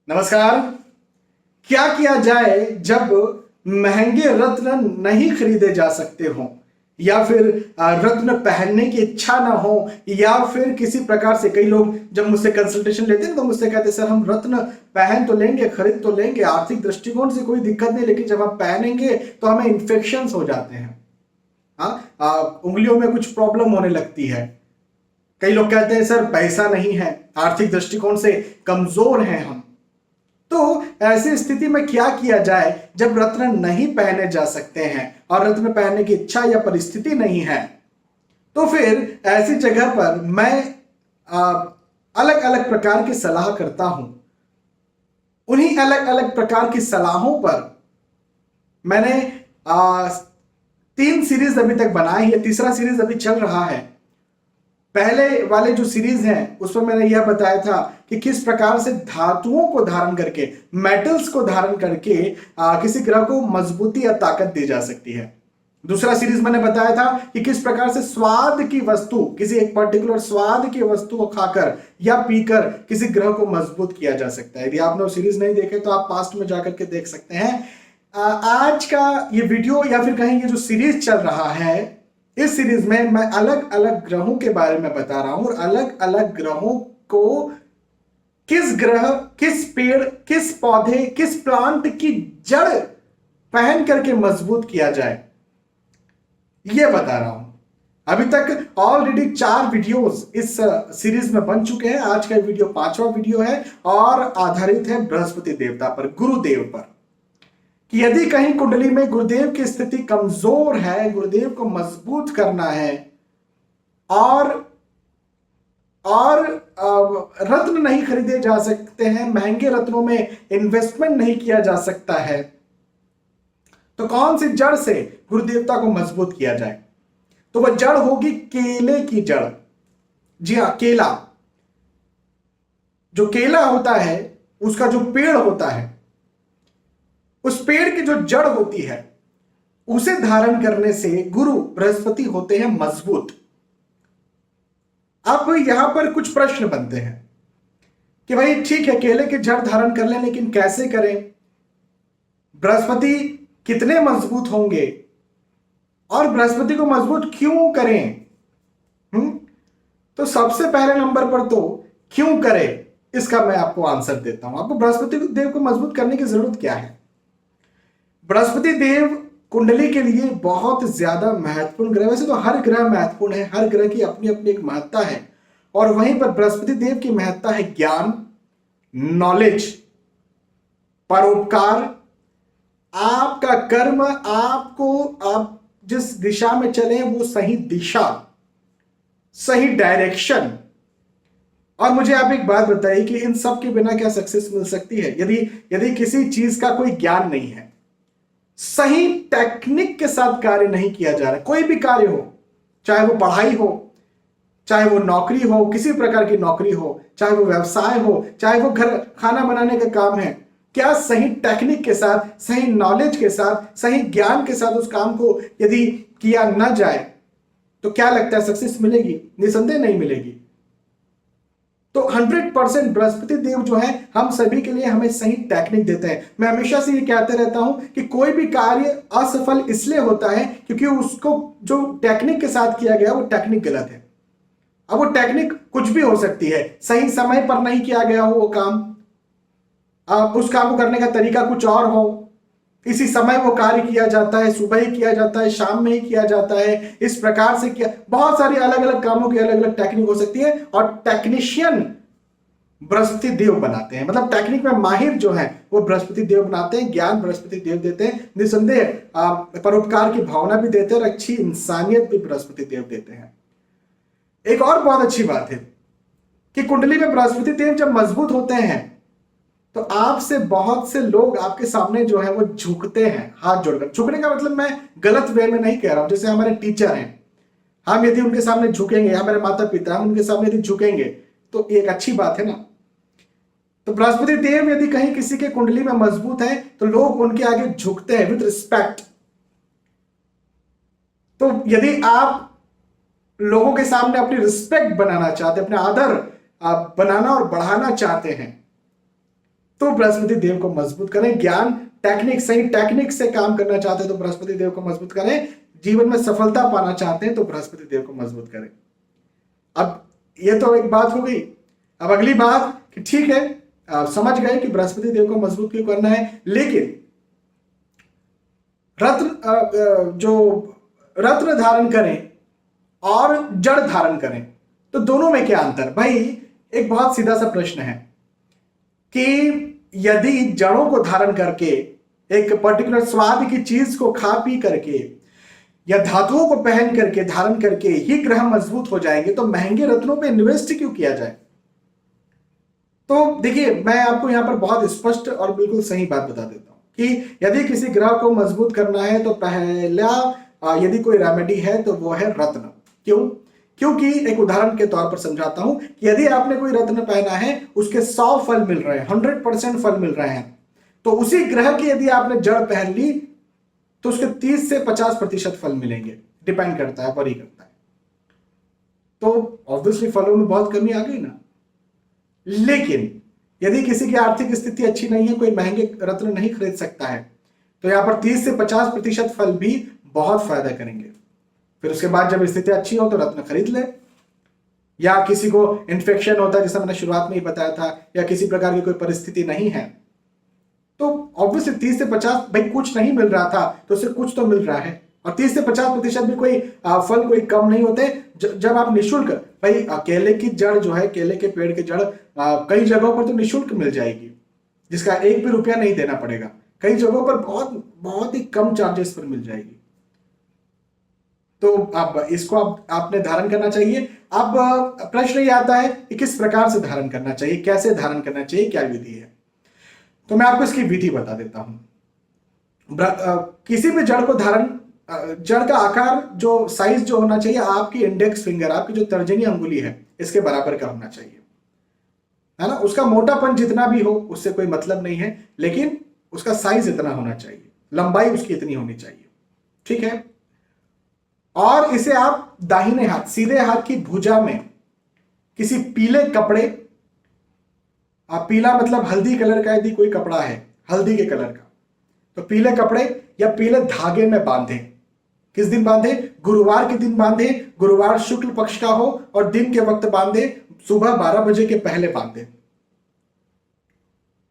नमस्कार। क्या किया जाए जब महंगे रत्न नहीं खरीदे जा सकते हो, या फिर रत्न पहनने की इच्छा ना हो, या फिर किसी प्रकार से कई लोग जब मुझसे कंसल्टेशन लेते हैं तो मुझसे कहते हैं सर हम रत्न पहन तो लेंगे, खरीद तो लेंगे, आर्थिक दृष्टिकोण से कोई दिक्कत नहीं, लेकिन जब हम पहनेंगे तो हमें इन्फेक्शन हो जाते हैं। उंगलियों में कुछ प्रॉब्लम होने लगती है। कई लोग कहते हैं सर पैसा नहीं है, आर्थिक दृष्टिकोण से कमजोर हैं हम। तो ऐसी स्थिति में क्या किया जाए जब रत्न नहीं पहने जा सकते हैं और रत्न पहनने की इच्छा या परिस्थिति नहीं है? तो फिर ऐसी जगह पर मैं अलग अलग प्रकार की सलाह करता हूं। उन्हीं अलग अलग प्रकार की सलाहों पर मैंने 3 सीरीज अभी तक बनाई है, तीसरा सीरीज अभी चल रहा है। पहले वाले जो सीरीज हैं उसमें मैंने यह बताया था कि किस प्रकार से धातुओं को धारण करके, मेटल्स को धारण करके किसी ग्रह को मजबूती या ताकत दी जा सकती है। दूसरा सीरीज मैंने बताया था कि किस प्रकार से स्वाद की वस्तु, किसी एक पर्टिकुलर स्वाद की वस्तु को खाकर या पीकर किसी ग्रह को मजबूत किया जा सकता है। यदि आपने वो सीरीज नहीं देखे तो आप पास्ट में जाकर के देख सकते हैं। आज का ये वीडियो या फिर कहें ये जो सीरीज चल रहा है, इस सीरीज में मैं अलग अलग ग्रहों के बारे में बता रहा हूं और अलग अलग ग्रहों को किस ग्रह, किस पेड़, किस पौधे, किस प्लांट की जड़ पहन करके मजबूत किया जाए, यह बता रहा हूं। अभी तक ऑलरेडी 4 वीडियोस इस सीरीज में बन चुके हैं। आज का वीडियो 5वां वीडियो है और आधारित है बृहस्पति देवता पर, गुरुदेव पर, कि यदि कहीं कुंडली में गुरुदेव की स्थिति कमजोर है, गुरुदेव को मजबूत करना है और रत्न नहीं खरीदे जा सकते हैं, महंगे रत्नों में इन्वेस्टमेंट नहीं किया जा सकता है, तो कौन सी जड़ से गुरुदेवता को मजबूत किया जाए? तो वह जड़ होगी केले की जड़। जी हां, केला। जो केला होता है उसका जो पेड़ होता है, उस पेड़ की जो जड़ होती है उसे धारण करने से गुरु बृहस्पति होते हैं मजबूत। अब यहां पर कुछ प्रश्न बनते हैं कि भाई ठीक है, केले की जड़ धारण कर लें, लेकिन कैसे करें? बृहस्पति कितने मजबूत होंगे और बृहस्पति को मजबूत क्यों करें? तो सबसे पहले नंबर पर तो क्यों करें, इसका मैं आपको आंसर देता हूं। आपको बृहस्पति देव को मजबूत करने की जरूरत क्या है? बृहस्पति देव कुंडली के लिए बहुत ज्यादा महत्वपूर्ण ग्रह। वैसे तो हर ग्रह महत्वपूर्ण है, हर ग्रह की अपनी अपनी एक महत्ता है, और वहीं पर बृहस्पति देव की महत्ता है ज्ञान, नॉलेज, परोपकार, आपका कर्म, आपको आप जिस दिशा में चले वो सही दिशा, सही डायरेक्शन। और मुझे आप एक बात बताइए कि इन सब के बिना क्या सक्सेस मिल सकती है? यदि किसी चीज का कोई ज्ञान नहीं है, सही टेक्निक के साथ कार्य नहीं किया जा रहा, कोई भी कार्य हो, चाहे वो पढ़ाई हो, चाहे वो नौकरी हो, किसी प्रकार की नौकरी हो, चाहे वो व्यवसाय हो, चाहे वो घर खाना बनाने का काम है, क्या सही टेक्निक के साथ, सही नॉलेज के साथ, सही ज्ञान के साथ उस काम को यदि किया ना जाए तो क्या लगता है सक्सेस मिलेगी? निसंदेह नहीं मिलेगी। तो 100% बृहस्पति देव जो है हम सभी के लिए हमें सही टेक्निक देते हैं। मैं हमेशा से ये कहते रहता हूं कि कोई भी कार्य असफल इसलिए होता है क्योंकि उसको जो टेक्निक के साथ किया गया वो टेक्निक गलत है। अब वो टेक्निक कुछ भी हो सकती है, सही समय पर नहीं किया गया हो वो काम, उस काम को करने का तरीका कुछ और हो, इसी समय वो कार्य किया जाता है, सुबह ही किया जाता है, शाम में ही किया जाता है, इस प्रकार से किया। बहुत सारी अलग अलग कामों की अलग अलग टेक्निक हो सकती है और टेक्नीशियन बृहस्पति देव बनाते हैं। मतलब टेक्निक में माहिर जो है वो बृहस्पति देव बनाते हैं, ज्ञान बृहस्पति देव देते हैं, निसंदेह परोपकार की भावना भी देते हैं और अच्छी इंसानियत भी बृहस्पति देव देते हैं। एक और बहुत अच्छी बात है कि कुंडली में बृहस्पति देव जब मजबूत होते हैं तो आपसे बहुत से लोग आपके सामने जो है वो झुकते हैं, हाथ जोड़कर। झुकने का मतलब मैं गलत वे में नहीं कह रहा हूं। जैसे हमारे टीचर हैं, हम यदि उनके सामने झुकेंगे, हमारे माता पिता हम उनके सामने यदि झुकेंगे तो एक अच्छी बात है ना। तो बृहस्पति देव यदि कहीं किसी के कुंडली में मजबूत है तो लोग उनके आगे झुकते हैं विद रिस्पेक्ट। तो यदि आप लोगों के सामने अपनी रिस्पेक्ट बनाना चाहते, अपना आदर बनाना और बढ़ाना चाहते हैं, तो बृहस्पति देव को मजबूत करें। ज्ञान टेक्निक, सही टेक्निक से काम करना चाहते हैं तो बृहस्पति देव को मजबूत करें। जीवन में सफलता पाना चाहते हैं तो बृहस्पति देव को मजबूत करें। अब ये तो एक बात हो गई। अब अगली बात कि ठीक है, आप समझ गए कि बृहस्पति देव को मजबूत क्यों करना है, लेकिन रत्न धारण करें और जड़ धारण करें तो दोनों में क्या अंतर? भाई एक बहुत सीधा सा प्रश्न है कि यदि जड़ों को धारण करके, एक पर्टिकुलर स्वाद की चीज को खा पी करके या धातुओं को पहन करके, धारण करके ही ग्रह मजबूत हो जाएंगे, तो महंगे रत्नों पे इन्वेस्ट क्यों किया जाए? तो देखिए, मैं आपको यहां पर बहुत स्पष्ट और बिल्कुल सही बात बता देता हूं कि यदि किसी ग्रह को मजबूत करना है तो पहला यदि कोई रेमेडी है तो वो है रत्न। क्यों? क्योंकि एक उदाहरण के तौर पर समझाता हूं कि यदि आपने कोई रत्न पहना है, उसके 100 फल मिल रहे हैं, 100% फल मिल रहे हैं, तो उसी ग्रह की यदि आपने जड़ पहन ली तो उसके 30 से 50% फल मिलेंगे। डिपेंड करता है, वरी करता है। तो ऑब्वियसली फलों में बहुत कमी आ गई ना। लेकिन यदि किसी की आर्थिक स्थिति अच्छी नहीं है, कोई महंगे रत्न नहीं खरीद सकता है, तो यहां पर 30 से 50% फल भी बहुत फायदा करेंगे। फिर उसके बाद जब स्थिति अच्छी हो तो रत्न खरीद ले। या किसी को इन्फेक्शन होता है, जैसा मैंने शुरुआत में ही बताया था, या किसी प्रकार की कोई परिस्थिति नहीं है, तो ऑब्वियसली 30 से 50, भाई कुछ नहीं मिल रहा था तो उससे कुछ तो मिल रहा है। और 30 से 50% भी कोई फल कोई कम नहीं होते। जब आप निःशुल्क, भाई केले की जड़ जो है, केले के पेड़ की जड़ कई जगहों पर तो निःशुल्क मिल जाएगी, जिसका एक भी रुपया नहीं देना पड़ेगा। कई जगहों पर बहुत बहुत ही कम चार्जेस पर मिल जाएगी। तो अब इसको आपने धारण करना चाहिए। अब प्रश्न ये आता है कि किस प्रकार से धारण करना चाहिए, कैसे धारण करना चाहिए, क्या विधि है? तो मैं आपको इसकी विधि बता देता हूं। किसी भी जड़ को धारण, जड़ का आकार, जो साइज जो होना चाहिए, आपकी इंडेक्स फिंगर, आपकी जो तर्जनी अंगुली है, इसके बराबर का होना चाहिए, है ना। उसका मोटापन जितना भी हो उससे कोई मतलब नहीं है, लेकिन उसका साइज इतना होना चाहिए, लंबाई उसकी इतनी होनी चाहिए, ठीक है। और इसे आप दाहिने हाथ, सीधे हाथ की भुजा में किसी पीले कपड़े, पीला मतलब हल्दी कलर का यदि कोई कपड़ा है, हल्दी के कलर का, तो पीले कपड़े या पीले धागे में बांधे। किस दिन बांधे? गुरुवार के दिन बांधे। गुरुवार शुक्ल पक्ष का हो और दिन के वक्त बांधे, सुबह 12 बजे के पहले बांधे,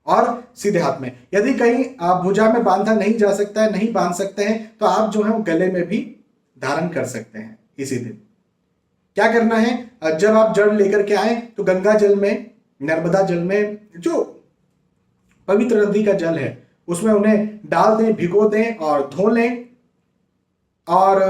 और सीधे हाथ में। यदि कहीं भुजा में बांधा नहीं जा सकता है, नहीं बांध सकते हैं, तो आप जो है वो गले में भी धारण कर सकते हैं इसी दिन। क्या करना है? जब आप जड़ लेकर के आए तो गंगा जल में, नर्मदा जल में, जो पवित्र नदी का जल है, उसमें उन्हें डाल दें, भिगो दें और धो लें। और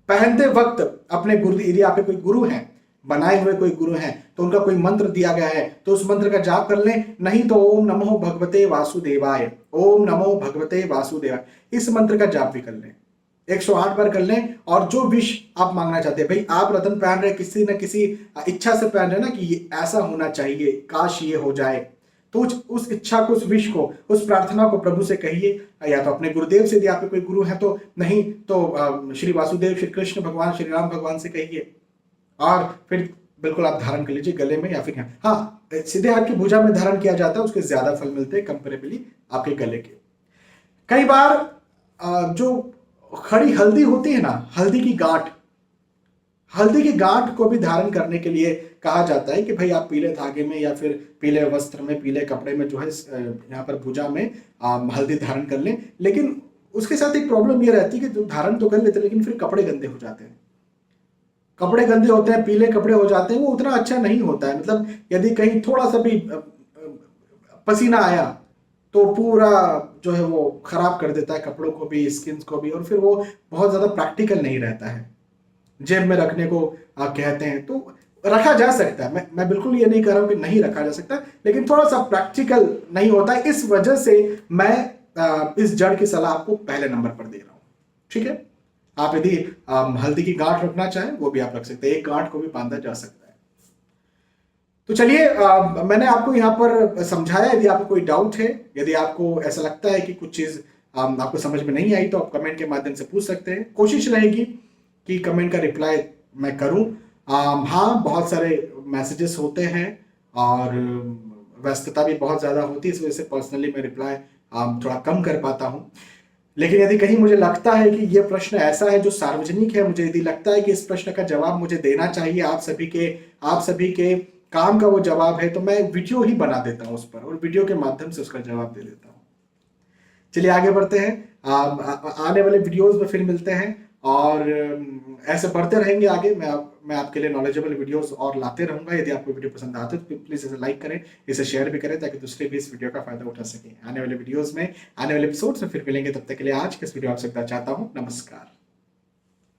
पहनते वक्त अपने गुरु, यदि आपके कोई गुरु हैं, बनाए हुए कोई गुरु हैं, तो उनका कोई मंत्र दिया गया है तो उस मंत्र का जाप कर लें। नहीं तो ओम नमो भगवते वासुदेवाय, ओम नमो भगवते वासुदेवाय, इस मंत्र का जाप भी कर लें, 108 बार कर लें। और जो विश आप मांगना चाहते हैं, भाई आप रत्न पहन रहे, किसी न किसी इच्छा से पहन रहे ना कि ये ऐसा होना चाहिए, काश ये हो जाए, तो उस इच्छा को, उस विश को, उस प्रार्थना को प्रभु से कहिए, या तो अपने गुरुदेव से, यदि आपके कोई गुरु है तो, नहीं तो श्री वासुदेव, श्री कृष्ण भगवान, श्री राम भगवान से कहिए। और फिर बिल्कुल आप धारण कर लीजिए गले में, या फिर हाँ, सीधे हाथ की भुजा में धारण किया जाता है, उसके ज्यादा फल मिलते हैं कंपेरेबली आपके गले के। कई बार जो खड़ी हल्दी होती है ना, हल्दी की गांठ, हल्दी की गांठ को भी धारण करने के लिए कहा जाता है कि भाई आप पीले धागे में या फिर पीले वस्त्र में, पीले कपड़े में जो है यहाँ पर भुजा में हल्दी धारण कर लें। लेकिन उसके साथ एक प्रॉब्लम ये रहती है कि जो धारण तो कर लेते हैं, लेकिन फिर कपड़े गंदे हो जाते हैं। कपड़े गंदे होते हैं, पीले कपड़े हो जाते हैं, वो उतना अच्छा नहीं होता है। मतलब यदि कहीं थोड़ा सा भी पसीना आया तो पूरा जो है वो खराब कर देता है कपड़ों को भी, स्किन को भी, और फिर वो बहुत ज्यादा प्रैक्टिकल नहीं रहता है। जेब में रखने को कहते हैं, तो रखा जा सकता है, मैं बिल्कुल ये नहीं कह रहा हूं कि नहीं रखा जा सकता, लेकिन थोड़ा सा प्रैक्टिकल नहीं होता है। इस वजह से मैं इस जड़ की सलाह आपको पहले नंबर पर दे रहा हूं, ठीक है। आप यदि हल्दी की गांठ रखना चाहें वो भी आप रख सकते हैं, एक गांठ को भी बांधा जा सकता है। तो चलिए, मैंने आपको यहाँ पर समझाया। यदि आपको कोई डाउट है, यदि आपको ऐसा लगता है कि कुछ चीज आपको समझ में नहीं आई, तो आप कमेंट के माध्यम से पूछ सकते हैं। कोशिश रहेगी कि कमेंट का रिप्लाई मैं करूं। हाँ, बहुत सारे मैसेजेस होते हैं और व्यस्तता भी बहुत ज़्यादा होती है, इस वजह से पर्सनली मैं रिप्लाई थोड़ा कम कर पाता हूँ। लेकिन यदि कहीं मुझे लगता है कि ये प्रश्न ऐसा है जो सार्वजनिक है, मुझे यदि लगता है कि इस प्रश्न का जवाब मुझे देना चाहिए, आप सभी के काम का वो जवाब है, तो मैं वीडियो ही बना देता हूँ उस पर और वीडियो के माध्यम से उसका जवाब दे देता हूँ। चलिए आगे बढ़ते हैं। आने वाले वीडियोस में फिर मिलते हैं और ऐसे बढ़ते रहेंगे आगे। मैं आपके लिए नॉलेजेबल वीडियोस और लाते रहूंगा। यदि आपको वीडियो पसंद आते तो प्लीज इसे लाइक करें, इसे शेयर भी करें, ताकि दूसरे भी इस वीडियो का फायदा उठा सकें। आने वाले वीडियोस में, आने वाले एपिसोड्स में फिर मिलेंगे। तब तक के लिए आज के इस वीडियो आपसे चाहता हूँ नमस्कार।